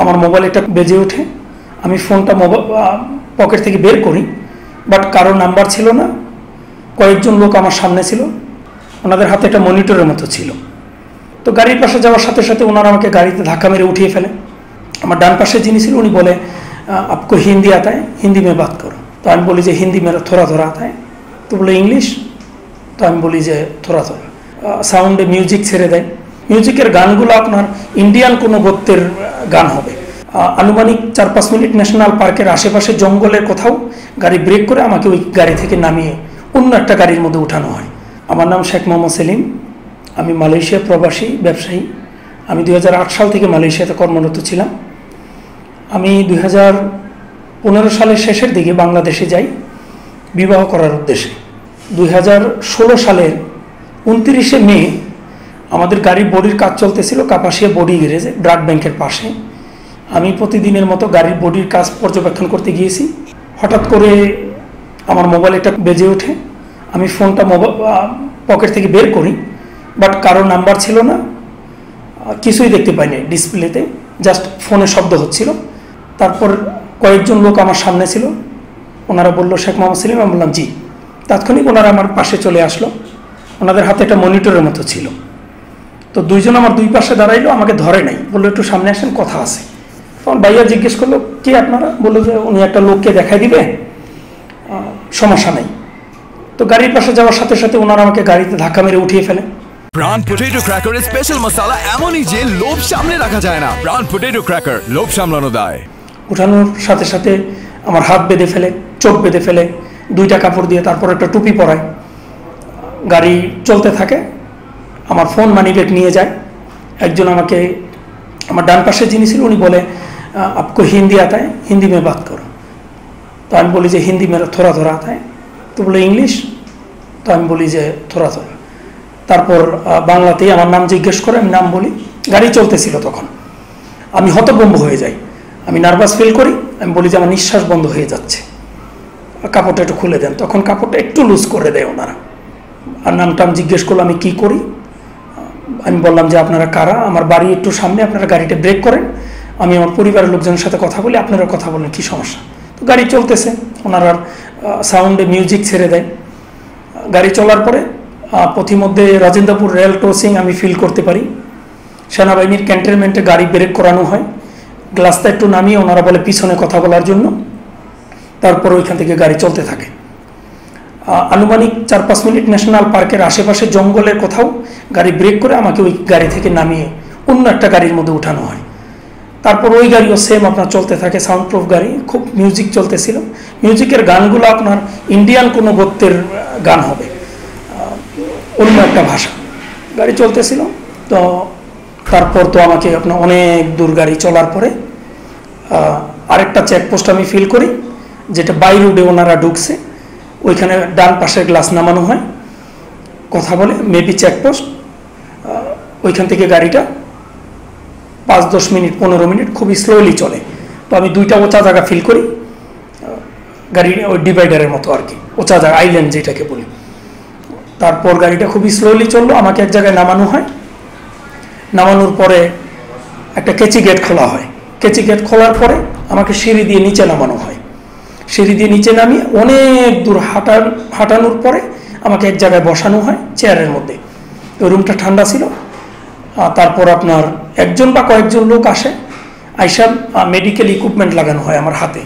আমার মোবাইল একটা বেজে ওঠে। আমি ফোনটা পকেট থেকে বের করি, বাট কারো নাম্বার ছিল না। কয়েকজন লোক আমার সামনে ছিল, ওনাদের হাতে একটা মনিটরের মতো ছিল। তো গাড়ির পাশে যাওয়ার সাথে সাথে ওনারা আমাকে গাড়িতে ধাক্কা মেরে উঠিয়ে ফেলে। আমার ডান পাশে যিনি ছিল উনি বলে, আপকো হিন্দি आता है, হিন্দি में बात करो। तो আমি বলি যে হিন্দি मेरा थोड़ा थोड़ा आता है। তো বলে इंग्लिश। তো আমি বলি যে थोड़ा थोड़ा। সাউন্ডে মিউজিক ছেড়ে দেয়। মিউজিকের গানগুলো আপনার ইন্ডিয়ান কোনো গোত্রের গান হবে। আনুমানিক 4-5 মিনিট ন্যাশনাল পার্কের আশেপাশে জঙ্গলের কোথাও গাড়ি ব্রেক করে আমাকে ওই গাড়ি থেকে নামিয়ে অন্য একটা গাড়ির মধ্যে উঠানো হয়। আমার নাম শেখ মোহাম্মদ সেলিম। আমি মালয়েশিয়া প্রবাসী ব্যবসায়ী। আমি 2008 সাল থেকে মালয়েশিয়াতে কর্মরত ছিলাম। আমি 2015 সালের শেষের দিকে বাংলাদেশে যাই বিবাহ করার উদ্দেশ্যে। 2016 সালের 29শে মে আমাদের গাড়ির বডির কাজ চলতেছিল কাপাসিয়া বডি গ্যারেজে, ব্রাক ব্যাংকের পাশে। আমি প্রতিদিনের মতো গাড়ির বডির কাজ পর্যবেক্ষণ করতে গিয়েছি। হঠাৎ করে আমার মোবাইল একটা বেজে ওঠে। আমি ফোনটা পকেট থেকে বের করি, বাট কারো নাম্বার ছিল না, কিছুই দেখতে পাইনি ডিসপ্লেতে, জাস্ট ফোনে শব্দ হচ্ছিল। তারপর কয়েকজন লোক আমার সামনে ছিল, ওনারা বললো শেখ মোহাম্মদ সেলিম। আমি বললাম জি। তাৎক্ষণিক ওনারা আমার পাশে চলে আসলো, ওনাদের হাতে একটা মনিটরের মতো ছিল। তো দুইজন আমার দুই পাশে দাঁড়াইলো, আমাকে ধরে নাই, বললো একটু সামনে আসেন, কথা আছে। তখন ভাইয়া জিজ্ঞেস করলো কে আপনারা? বললো যে উনি একটা লোককে দেখাই দিবে, সমস্যা নাই। তো গাড়ির পাশে যাওয়ার সাথে সাথে ওনারা আমাকে গাড়িতে ধাক্কা মেরে উঠিয়ে ফেলে। প্রাণ পটেটো ক্র্যাকারের স্পেশাল মশলা এমনই যে লোভ সামনে রাখা যায় না। প্রাণ পটেটো ক্র্যাকার, লোভ সামলানো দায়। উঠানোর সাথে সাথে আমার হাত বেঁধে ফেলে, চোখ বেঁধে ফেলে, 2টা কাপড় দিয়ে, তারপর একটা টুপি পরায়। গাড়ি চলতে থাকে। আমার ফোন মানিব্যাগ নিয়ে যায়। একজন আমাকে, আমার ডান পাশে যিনি ছিল উনি বলে, আপকো হিন্দি आता है, হিন্দি में बात करो। তো আমি বলি যে হিন্দি मेरा थोड़ा थोड़ा आता है। তো বলে इंग्लिश। তো আমি বলি যে थोड़ा थोड़ा। তারপর বাংলাতেই আমার নাম জিজ্ঞেস করে, আমি নাম বলি। গাড়ি চলতেছিল তখন। আমি হতভম্ব হয়ে যাই, আমি নার্ভাস ফিল করি। আমি বলি যে আমার নিঃশ্বাস বন্ধ হয়ে যাচ্ছে, কাপড়টা একটু খুলে দেন। তখন কাপড়টা একটু লুজ করে দেয় ওনারা। আর নামটা আমি জিজ্ঞেস করলো আমি কী করি। আমি বললাম যে আপনারা কারা, আমার বাড়ি একটু সামনে, আপনারা গাড়িটা ব্রেক করেন, আমি আমার পরিবারের লোকজনের সাথে কথা বলি, আপনারা কথা বলেন, কী সমস্যা। তো গাড়ি চলতেছে, ওনারা সাউন্ডে মিউজিক ছেড়ে দেয়। গাড়ি চলার পরে পথিমধ্যে রাজেন্দ্রপুর রেল ক্রসিং আমি ফিল করতে পারি। সেনাবাহিনীর ক্যান্টনমেন্টে গাড়ি ব্রেক করানো হয়, গ্লাসটা একটু নামিয়ে ওনারা বলে পিছনে কথা বলার জন্য। তারপর ওইখান থেকে গাড়ি চলতে থাকে। আনুমানিক 4-5 মিনিট ন্যাশনাল পার্কের আশেপাশে জঙ্গলের কোথাও গাড়ি ব্রেক করে আমাকে ওই গাড়ি থেকে নামিয়ে অন্য একটা গাড়ির মধ্যে উঠানো হয়। তারপর ওই গাড়িও সেম আপনার চলতে থাকে, সাউন্ড প্রুফ গাড়ি, খুব মিউজিক চলতেছিল। মিউজিকের গানগুলো আপনার ইন্ডিয়ান কোনো গোত্রের গান হবে, অন্য একটা ভাষা। গাড়ি চলতেছিল। তো তারপর তো আমাকে আপনার অনেক দূর গাড়ি চলার পরে আরেকটা চেকপোস্ট আমি ফিল করি, যেটা বাই রোডে ওনারা ঢুকছে। ওইখানে ডান পাশের গ্লাস নামানো হয়, কথা বলে, মেবি চেকপোস্ট। ওইখান থেকে গাড়িটা 5-10 মিনিট 15 মিনিট খুবই স্লোলি চলে। তো আমি 2টা ওচা জায়গা ফিল করি, গাড়ি ওই ডিভাইডারের মতো আর কি, ওচা জায়গা, আইল্যান্ড যেটাকে বলি। তারপর গাড়িটা খুবই স্লোলি চললো, আমাকে এক জায়গায় নামানো হয়। নামানোর পরে একটা কেচি গেট খোলা হয়। কেচি গেট খোলার পরে আমাকে সিঁড়ি দিয়ে নিচে নামানো হয়। সিঁড়ি দিয়ে নিচে নামিয়ে অনেক দূর হাঁটানোর পরে আমাকে এক জায়গায় বসানো হয় চেয়ারের মধ্যে। তো রুমটা ঠান্ডা ছিল। তারপর আপনার একজন বা কয়েকজন লোক আসে, আইসা মেডিকেল ইকুইপমেন্ট লাগানো হয় আমার হাতে।